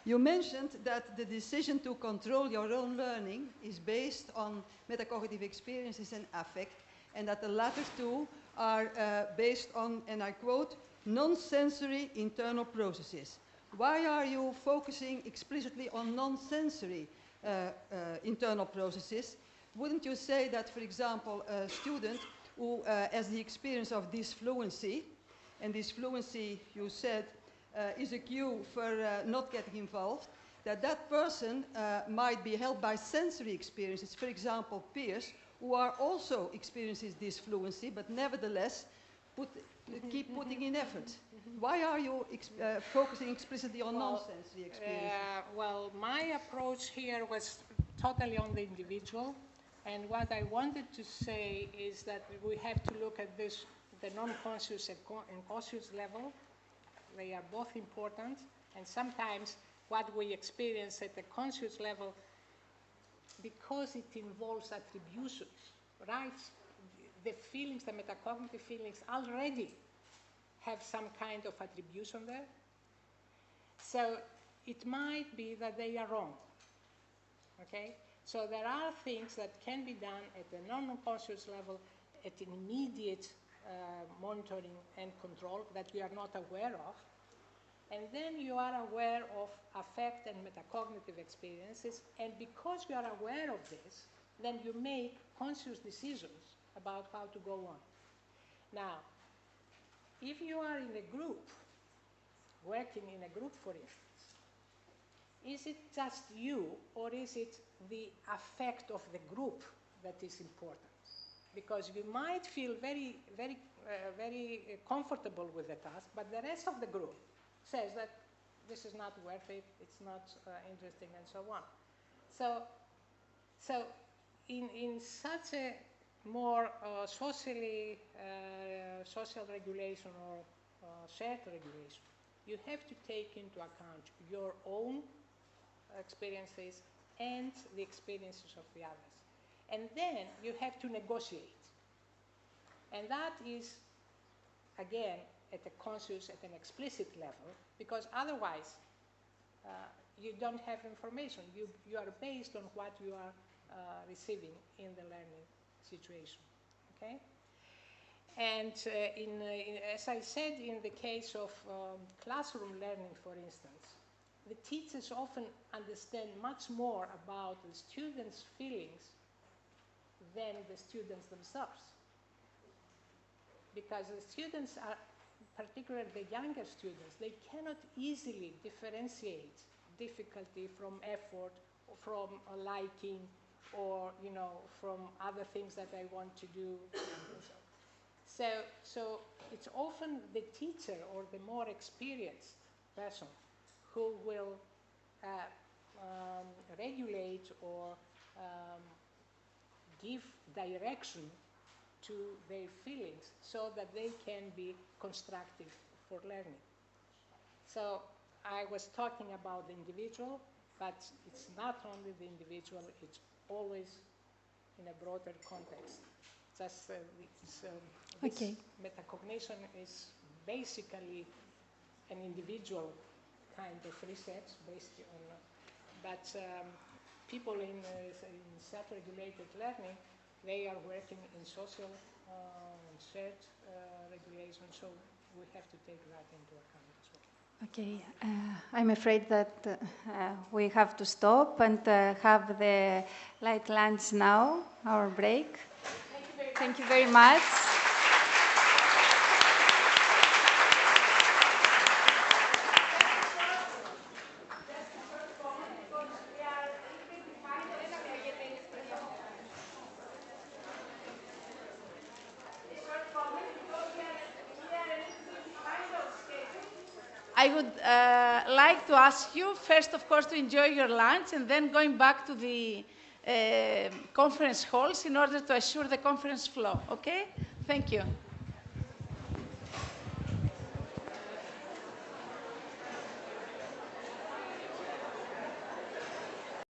You mentioned that the decision to control your own learning is based on metacognitive experiences and affect, and that the latter two are based on, and I quote, non-sensory internal processes. Why are you focusing explicitly on non-sensory internal processes? Wouldn't you say that, for example, a student who has the experience of disfluency, and disfluency, you said, is a cue for not getting involved, that person might be helped by sensory experiences, for example, peers, who are also experiencing disfluency, but nevertheless keep putting in effort. Why are you focusing explicitly on non-sensory experiences? Well, my approach here was totally on the individual, and what I wanted to say is that we have to look at this, the non-conscious and conscious level. They are both important, and sometimes what we experience at the conscious level, because it involves attributions, right? The feelings, the metacognitive feelings already have some kind of attribution there. So it might be that they are wrong, okay? So there are things that can be done at the non-conscious level at an immediate monitoring and control that we are not aware of. And then you are aware of affect and metacognitive experiences, and because you are aware of this, then you make conscious decisions about how to go on. Now, if you are in a group, working in a group, for instance, is it just you, or is it the affect of the group that is important? Because you might feel very comfortable with the task, but the rest of the group says that this is not worth it, it's not interesting, and so on. So in such a more social regulation or shared regulation, you have to take into account your own experiences and the experiences of the others. And then you have to negotiate. And that is, again, at a conscious, at an explicit level, because otherwise you don't have information. You are based on what you are receiving in the learning situation, okay? And as I said, in the case of classroom learning, for instance, the teachers often understand much more about the students' feelings than the students themselves. Because the students are, particularly the younger students, they cannot easily differentiate difficulty from effort, or from liking, or from other things that I want to do. So it's often the teacher or the more experienced person who will regulate or give direction to their feelings so that they can be constructive for learning. So I was talking about the individual, but it's not only the individual, it's always in a broader context. Just Okay. Metacognition is basically an individual kind of research based on, but people in self-regulated learning, they are working in social and shared regulation, so we have to take that into account as well. Okay, I'm afraid that we have to stop and have the light lunch now, our break. Thank you very much. I would like to ask you first, of course, to enjoy your lunch and then going back to the conference halls in order to assure the conference flow, okay? Thank you.